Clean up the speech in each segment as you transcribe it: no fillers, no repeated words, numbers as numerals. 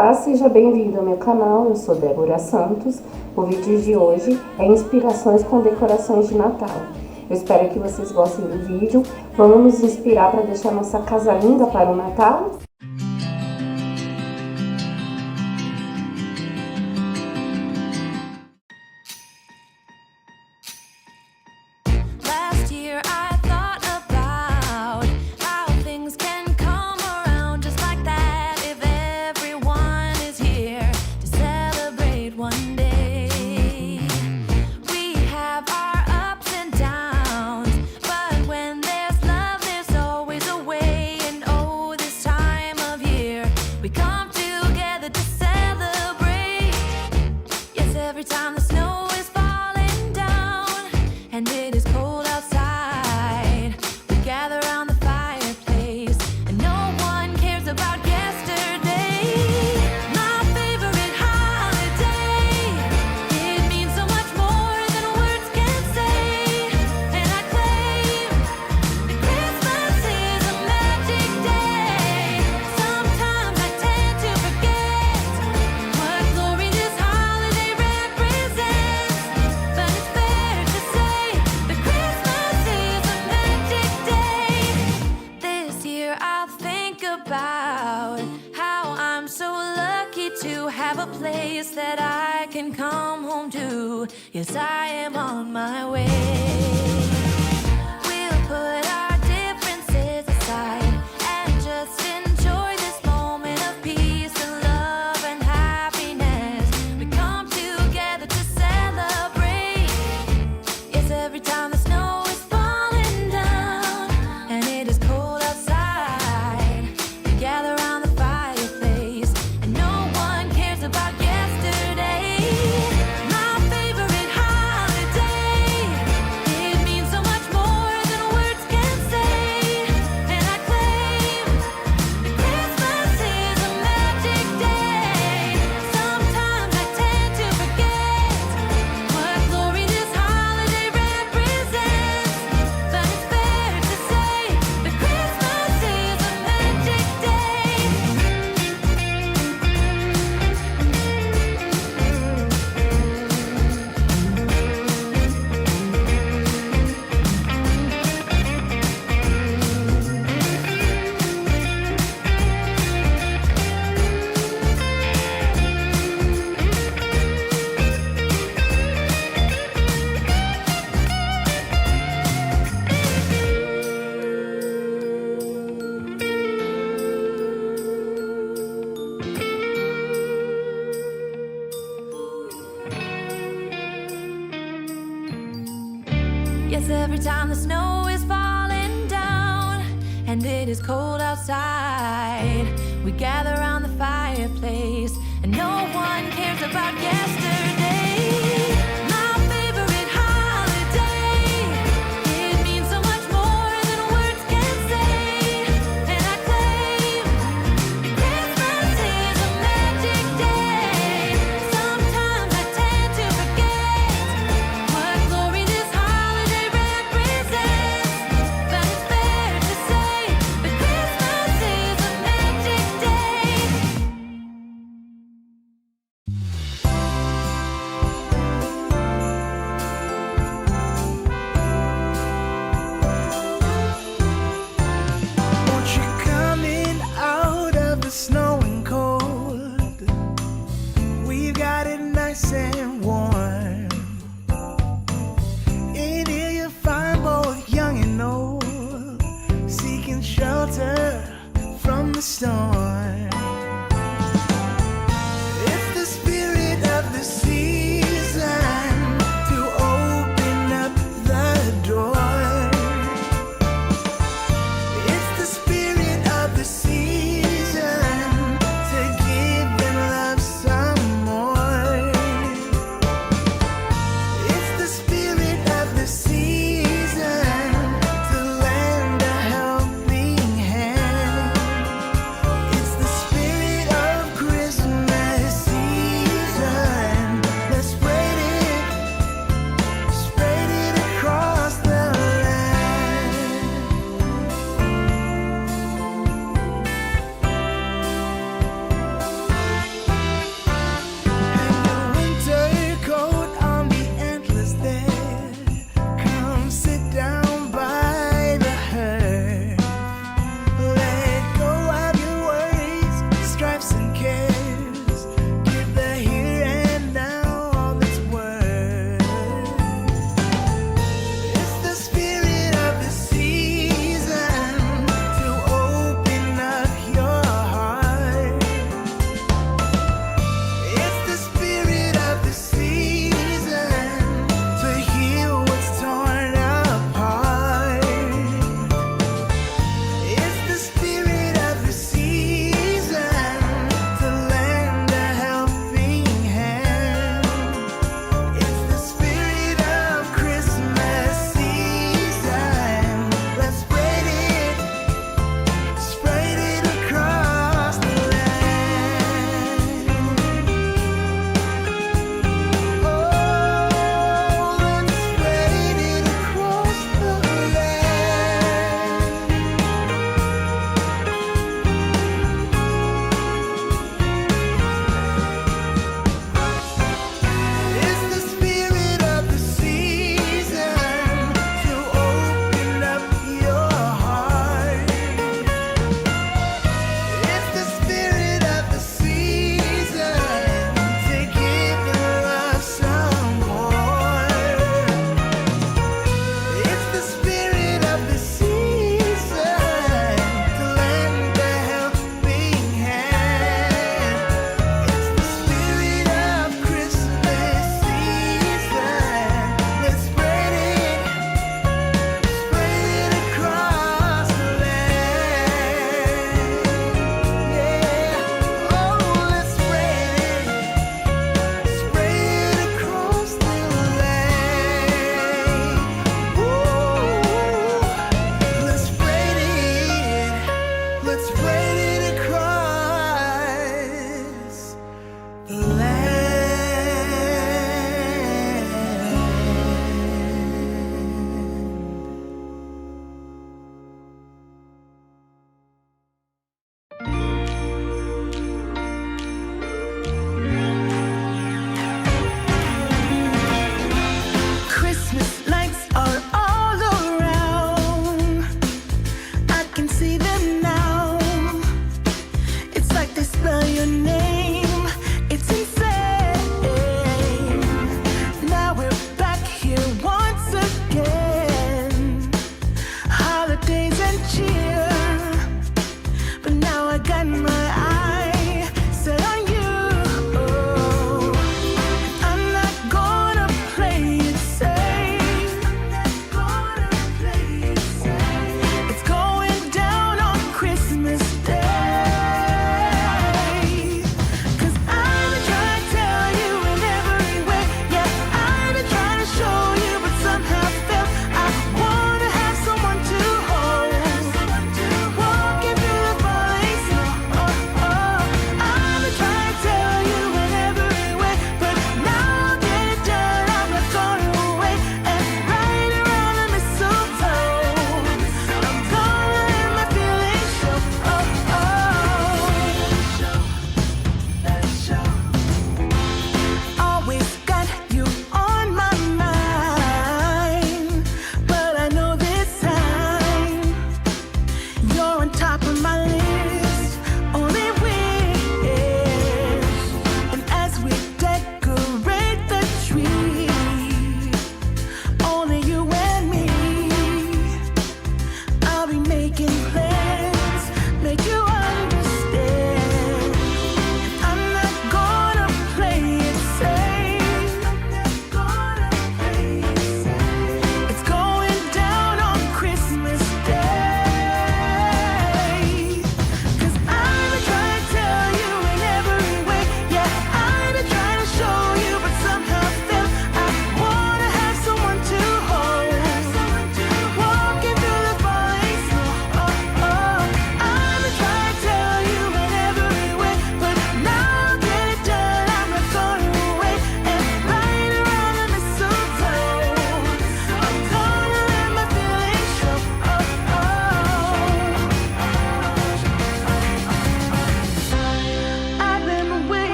Olá, seja bem-vindo ao meu canal, eu sou Débora Santos. O vídeo de hoje é inspirações com decorações de Natal. Eu espero que vocês gostem do vídeo. Vamos nos inspirar para deixar nossa casa linda para o Natal? Place that I can come home to. Yes, I am on my way. We'll put our differences aside and just enjoy this moment of peace and love and happiness. We come together to celebrate. Yes, every time the snow is falling down and it is cold outside, we gather around the fireplace and no one cares about yesterday. My favorite holiday. It means so much more than words can say. And I claim that Christmas is a magic day. Sometimes I tend to forget what glory this holiday represents. But it's fair to say that Christmas is a magic day. Yes, every time the snow is falling down and it is cold outside, we gather around the fireplace and no one cares about yesterday. My favorite holiday. It means so much more than words can say. And I claim that Christmas is a magic day. Sometimes I tend to forget what glory this holiday represents. But it's fair to say that Christmas is a magic day. Won't you come in out of the snow and cold? We've got it nice and warm. In here you'll find both young and old, seeking shelter from the storm. It's the spirit of the season to open up the door. It's the spirit of the season to give them love some more.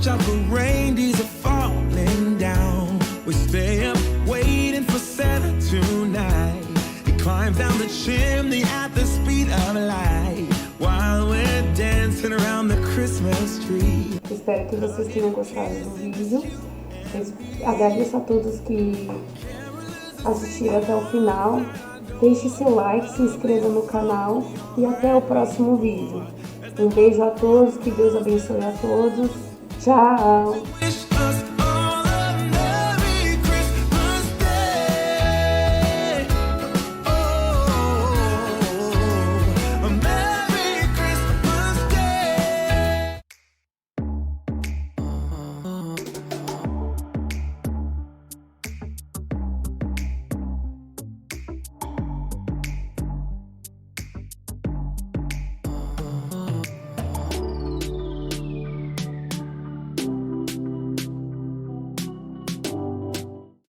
watch out for reindeers are falling down. We stay up waiting for Santa tonight. He climbs down the chimney at the speed of light while we're dancing around the Christmas tree. Espero que vocês tenham gostado do vídeo. Eu agradeço a todos que assistiram até o final. Deixe seu like, se inscreva no canal e até o próximo vídeo. Um beijo a todos, que Deus abençoe a todos. Tchau!